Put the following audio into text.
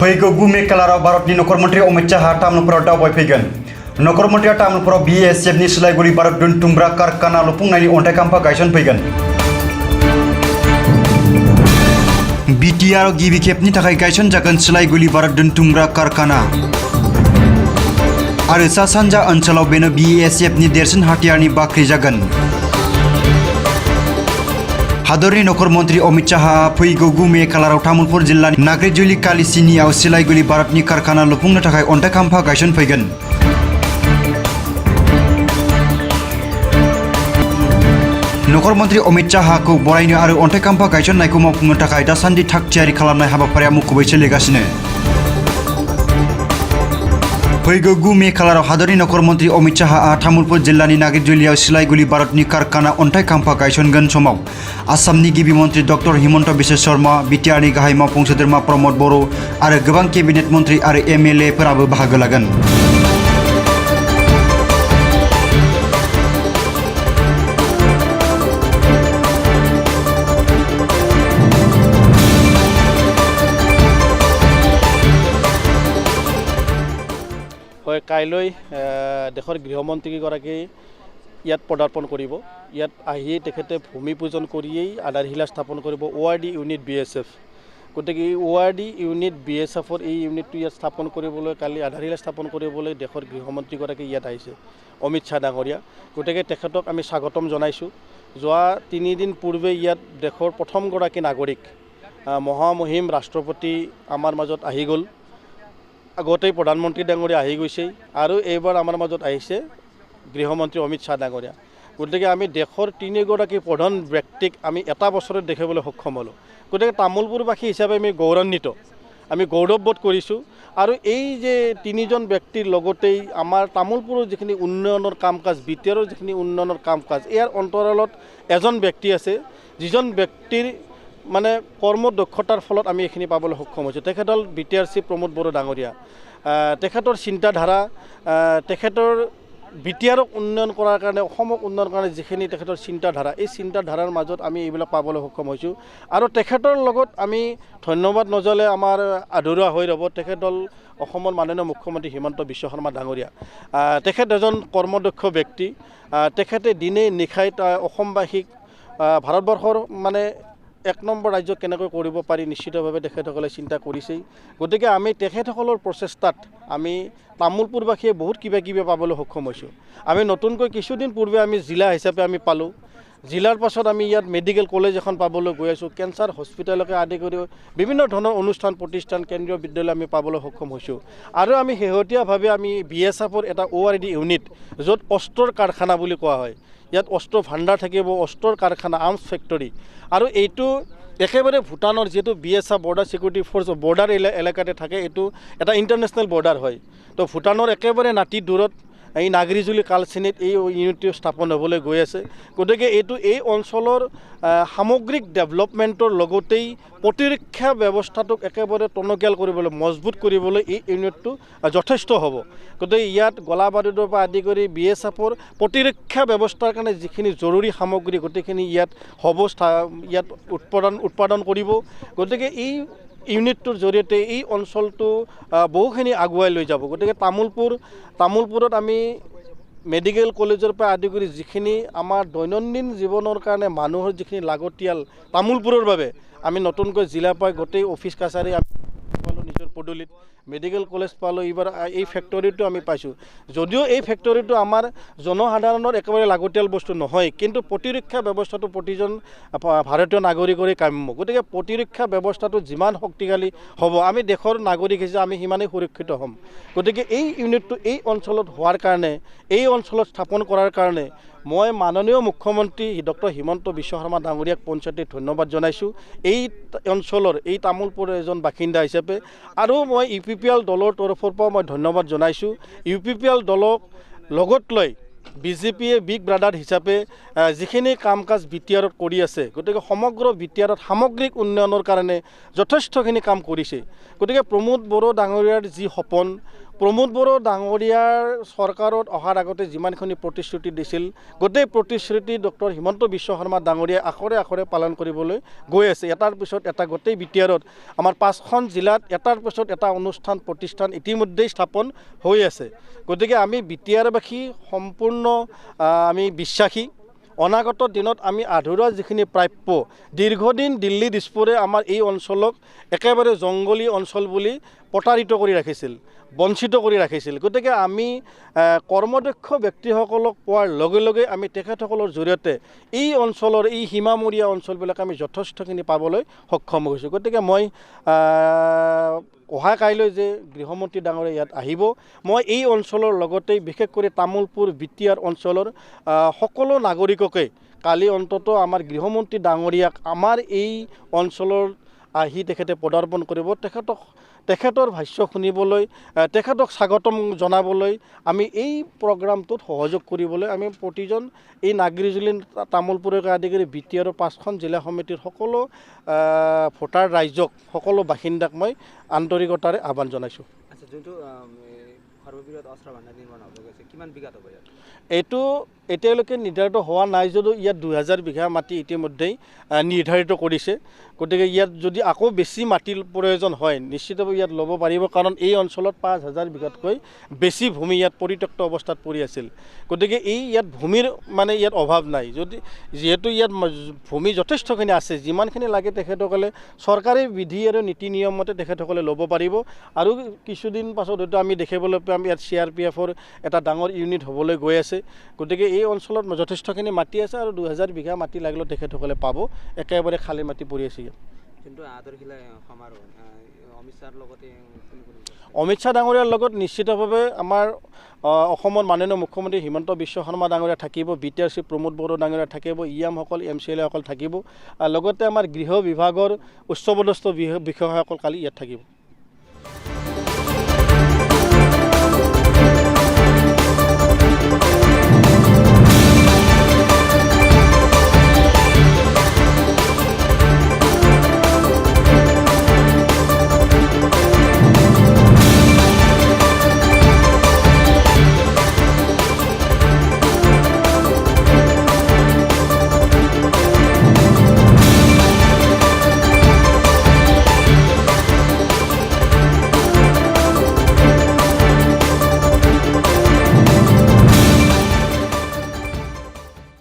फैगौ 9 मे खालाराव भारतनि नख'र मन्थ्रि अमित शाहआ तामुलपुराव दावबायफैगोन। नख'र मन्थ्रिया तामुलपुराव BSFनि सोलायगुलि भारत दोनथुमग्रा कारखाना लुफुंनायनि अन्थाइ खाम्फा गायसनफैगोन। BTR गिबि खेबनि थाखाय गायसनजागोन सोलायगुलि भारत दोनथुमग्रा कारखाना आरो सा सानजा ओनसोलाव बेनो BSFनि देरसिन हाथियारनि बाख्रि जागोन। हादरनि नख'र मन्थ्रि अमित शाहआ फैगौ 9 मे खालाराव तामुलपुर जिल्लानि नाग्रिजुलि कालिसिनिआव सोलायगुलि भारतनि कारखाना लुफुंनो थाखाय अन्थाइ खाम्फा गायसनफैगोन। नख'र मन्थ्रि अमित शाहखौ बरायनो आरो अन्थाइ खाम्फा गायसननायखौ मावफुंनो थाखाय दासान्दि थाग थियारि खालामनाय हाबाफारिया मुखुबै सोलिगासिनो। फैगौ 9 मे खालाराव हादरनि नख'र मन्थ्रि अमित शाहआ तामुलपुर जिल्लानि नागिरजुलियाव सोलायगुलि भारतनि कारखाना अन्थाइ खाम्फा गायसनगोन समाव आसामनि गिबि मन्थ्रि डक्टर हिमन्त बिश्व शर्मा, BTRनि गाहाय मावफुं सोद्रोमा प्रमद बर' आरो गोबां केबिनेट मन्थ्रि आरो MLAफोराबो बाहागो लागोन। কাইলৈ দেশৰ গৃহমন্ত্ৰীগৰাকী ইয়াত পদাৰ্পণ কৰিব। ইয়াত আহি তেখেতে ভূমি পূজন কৰিয়েই আধাৰশিলা স্থাপন কৰিব ORD ইউনিট BSF। গতিকে এই ORD ইউনিট BSFৰ এই ইউনিটটো ইয়াত স্থাপন কৰিবলৈ কালি আধাৰশিলা স্থাপন কৰিবলৈ দেশৰ গৃহমন্ত্ৰীগৰাকী ইয়াত আহিছে অমিত শাহ ডাঙৰীয়া। গতিকে তেখেতক আমি স্বাগতম জনাইছোঁ। যোৱা 3 দিন পূৰ্বে ইয়াত দেশৰ প্ৰথমগৰাকী নাগৰিক মহামহিম ৰাষ্ট্ৰপতি আমাৰ মাজত আহি গ'ল। আগতেই প্ৰধানমন্ত্ৰী ডাঙৰীয়া আহি গৈছে আৰু এইবাৰ আমাৰ মাজত আহিছে গৃহমন্ত্ৰী অমিত শাহ ডাঙৰীয়া। গতিকে আমি দেশৰ 3গৰাকী প্ৰধান ব্যক্তিক আমি এটা বছৰত দেখিবলৈ সক্ষম হ'লোঁ। গতিকে তামোলপুৰবাসী হিচাপে আমি গৌৰৱান্বিত, আমি গৌৰৱবোধ কৰিছোঁ। আৰু এই যে 3জন ব্যক্তিৰ লগতেই আমাৰ তামোলপুৰৰ যিখিনি উন্নয়নৰ কাম কাজ, BTRৰ যিখিনি উন্নয়নৰ কাম কাজ, ইয়াৰ অন্তৰালত এজন ব্যক্তি আছে যিজন ব্যক্তিৰ মানে কৰ্মদক্ষতাৰ ফলত আমি এইখিনি পাবলৈ সক্ষম হৈছোঁ। তেখেত হ'ল BTR চিফ প্ৰমোদ বড়ো ডাঙৰীয়া। তেখেতৰ চিন্তাধাৰা, তেখেতৰ BTRক উন্নয়ন কৰাৰ কাৰণে, অসমক উন্নয়ন কৰাৰ যিখিনি তেখেতৰ চিন্তাধাৰা, এই চিন্তাধাৰাৰ মাজত আমি এইবিলাক পাবলৈ সক্ষম হৈছোঁ। আৰু তেখেতৰ লগত আমি ধন্যবাদ নজনালে আমাৰ আধৰুৱা হৈ ৰ'ব। তেখেত হ'ল অসমৰ মাননীয় মুখ্যমন্ত্ৰী হিমন্ত বিশ্ব শৰ্মা ডাঙৰীয়া। তেখেত এজন কৰ্মদক্ষ ব্যক্তি। তেখেতে দিনে নিশাই অসমবাসীক ভাৰতবৰ্ষৰ মানে 1 নম্বৰ ৰাজ্য কেনেকৈ কৰিব পাৰি নিশ্চিতভাৱে তেখেতসকলে চিন্তা কৰিছেই। গতিকে আমি তেখেতসকলৰ প্ৰচেষ্টাত আমি তামোলপুৰবাসীয়ে বহুত কিবা পাবলৈ সক্ষম হৈছোঁ। আমি নতুনকৈ কিছুদিন পূৰ্বে আমি জিলা হিচাপে আমি পালোঁ। জিলাৰ পাছত আমি ইয়াত মেডিকেল কলেজ এখন পাবলৈ গৈ আছোঁ। কেঞ্চাৰ হস্পিটেলকে আদি কৰি বিভিন্ন ধৰণৰ অনুষ্ঠান প্ৰতিষ্ঠান, কেন্দ্ৰীয় বিদ্যালয় আমি পাবলৈ সক্ষম হৈছোঁ। আৰু আমি শেহতীয়াভাৱে আমি BSFৰ এটা ORD ইউনিট, য'ত অস্ত্ৰৰ কাৰখানা বুলি কোৱা হয়, ইয়াত অস্ত্ৰ ভাণ্ডাৰ থাকিব, অস্ত্ৰৰ কাৰখানা, আৰ্মছ ফেক্টৰী। আৰু এইটো একেবাৰে ভূটানৰ যিহেতু BSF border security force border এলেকাতে থাকে, এইটো এটা ইণ্টাৰনেশ্যনেল বৰ্ডাৰ হয়। তো ভূটানৰ একেবাৰে নাতি দূৰত এই নাগৰিজুলি কালচিনিত এই ইউনিটটো স্থাপন হ'বলৈ গৈ আছে। গতিকে এইটো এই অঞ্চলৰ সামগ্ৰিক ডেভেলপমেণ্টৰ লগতেই প্ৰতিৰক্ষা ব্যৱস্থাটোক একেবাৰে টনকিয়াল কৰিবলৈ, মজবুত কৰিবলৈ এই ইউনিটটো যথেষ্ট হ'ব। গতিকে ইয়াত গোলা বাৰুদৰ পৰা আদি কৰি BSFৰ প্ৰতিৰক্ষা ব্যৱস্থাৰ কাৰণে যিখিনি জৰুৰী সামগ্ৰী গোটেইখিনি ইয়াত হ'ব, ইয়াত উৎপাদন কৰিব। গতিকে এই ইউনিটটোৰ জৰিয়তে এই অঞ্চলটো বহুখিনি আগুৱাই লৈ যাব। গতিকে তামোলপুৰত আমি মেডিকেল কলেজৰ পৰা আদি কৰি যিখিনি আমাৰ দৈনন্দিন জীৱনৰ কাৰণে মানুহৰ যিখিনি লাগতিয়াল, তামোলপুৰৰ বাবে আমি নতুনকৈ জিলা পাই গোটেই অফিচ কাছাৰী আমি পালোঁ, নিজৰ পদূলিত মেডিকেল কলেজ পালোঁ। এইবাৰ এই ফেক্টৰীটো আমি পাইছোঁ। যদিও এই ফেক্টৰীটো আমাৰ জনসাধাৰণৰ একেবাৰে লাগতিয়াল বস্তু নহয়, কিন্তু প্ৰতিৰক্ষা ব্যৱস্থাটো প্ৰতিজন ভাৰতীয় নাগৰিকৰে কাম্য। গতিকে প্ৰতিৰক্ষা ব্যৱস্থাটো যিমান শক্তিশালী হ'ব, আমি দেশৰ নাগৰিক হিচাপে আমি সিমানেই সুৰক্ষিত হ'ম। গতিকে এই ইউনিটটো এই অঞ্চলত হোৱাৰ কাৰণে, এই অঞ্চলত স্থাপন কৰাৰ কাৰণে মই মাননীয় মুখ্যমন্ত্ৰী ডক্টৰ হিমন্ত বিশ্ব শৰ্মা ডাঙৰীয়াক পঞ্চায়তে ধন্যবাদ জনাইছোঁ, এই অঞ্চলৰ, এই তামোলপুৰৰ এজন বাসিন্দা হিচাপে। আৰু মই UPPL দলৰ তৰফৰ পৰা মই ধন্যবাদ জনাইছোঁ। UPPL দলক লগত লৈ বিজেপিয়ে বিগ ব্ৰাদাৰ হিচাপে যিখিনি কাম কাজ বিটিআৰত কৰি আছে গতিকে সমগ্ৰ বিটিআৰত সামগ্ৰিক উন্নয়নৰ কাৰণে যথেষ্টখিনি কাম কৰিছে গতিকে প্ৰমোদ বড়ো ডাঙৰীয়াৰ যি সপোন প্ৰমোদ বড়ো ডাঙৰীয়াৰ চৰকাৰত অহাৰ আগতে যিমানখিনি প্ৰতিশ্ৰুতি দিছিল গোটেই প্ৰতিশ্ৰুতি ডক্টৰ হিমন্ত বিশ্ব শৰ্মা ডাঙৰীয়াই আখৰে আখৰে পালন কৰিবলৈ গৈ আছে এটাৰ পিছত এটা গোটেই বিটিআৰত আমাৰ 5খন জিলাত এটাৰ পিছত এটা অনুষ্ঠান প্ৰতিষ্ঠান ইতিমধ্যেই স্থাপন হৈ আছে গতিকে আমি বিটিআৰবাসী সম্পূৰ্ণ আমি বিশ্বাসী অনাগত দিনত আমি আধৰুৱা যিখিনি প্ৰাপ্য দীৰ্ঘদিন দিল্লী দিছপুৰে আমাৰ এই অঞ্চলক একেবাৰে জংগলী অঞ্চল বুলি প্ৰতাৰিত কৰি ৰাখিছিল বঞ্চিত কৰি ৰাখিছিল গতিকে আমি কৰ্মদক্ষ ব্যক্তিসকলক পোৱাৰ লগে লগে আমি তেখেতসকলৰ জৰিয়তে এই অঞ্চলৰ এই সীমামূৰীয়া অঞ্চলবিলাক আমি যথেষ্টখিনি পাবলৈ সক্ষম হৈছোঁ গতিকে মই অহা কাইলৈ যে গৃহমন্ত্ৰী ডাঙৰীয়া ইয়াত আহিব মই এই অঞ্চলৰ লগতে বিশেষ কৰি তামোলপুৰ বিটিআৰ অঞ্চলৰ সকলো নাগৰিককে কালি অন্তত আমাৰ গৃহমন্ত্ৰী ডাঙৰীয়াক আমাৰ এই অঞ্চলৰ আহি তেখেতে পদাৰ্পণ কৰিব তেখেতৰ ভাষ্য শুনিবলৈ তেখেতক স্বাগতম জনাবলৈ আমি এই প্ৰগ্ৰামটোত সহযোগ কৰিবলৈ আমি প্ৰতিজন এই নাগৰিজুলি তামোলপুৰকে আদি কৰি বিটিআৰৰ 5খন জিলা সমিতিৰ সকলো ভোটাৰ ৰাইজক সকলো বাসিন্দাক মই আন্তৰিকতাৰে আহ্বান জনাইছোঁ এইটো এতিয়ালৈকে নিৰ্ধাৰিত হোৱা নাই যদিও ইয়াত 2000 বিঘা মাটি ইতিমধ্যেই নিৰ্ধাৰিত কৰিছে গতিকে ইয়াত যদি আকৌ বেছি মাটিৰ প্ৰয়োজন হয় নিশ্চিতভাৱে ইয়াত ল'ব পাৰিব কাৰণ এই অঞ্চলত 5000 বিঘাতকৈ বেছি ভূমি ইয়াত পৰিত্যক্ত অৱস্থাত পৰি আছিল গতিকে ইয়াত ভূমিৰ মানে ইয়াত অভাৱ নাই যিহেতু ইয়াত ভূমি যথেষ্টখিনি আছে যিমানখিনি লাগে তেখেতসকলে চৰকাৰী বিধি আৰু নীতি নিয়মমতে তেখেতসকলে ল'ব পাৰিব আৰু কিছুদিন পাছত হয়তো আমি দেখিবলৈ পাম ইয়াত CRPFৰ এটা ডাঙৰ ইউনিট হ'বলৈ গৈ আছে গতিকে এই অঞ্চলত যথেষ্টখিনি মাটি আছে আৰু 2000 বিঘা মাটি লাগিলেও তেখেতসকলে পাব একেবাৰে খালী মাটি পৰি আছে কিন্তু অমিত শ্বাহ ডাঙৰীয়াৰ লগত নিশ্চিতভাৱে আমাৰ অসমৰ মাননীয় মুখ্যমন্ত্ৰী হিমন্ত বিশ্ব শৰ্মা ডাঙৰীয়া থাকিব বিটিআৰ চিফ প্ৰমোদ বড়ো ডাঙৰীয়া থাকিব ইএমসকল MCLA সকল থাকিব লগতে আমাৰ গৃহ বিভাগৰ উচ্চপদস্থ বিষয়াসকল কালি ইয়াত থাকিব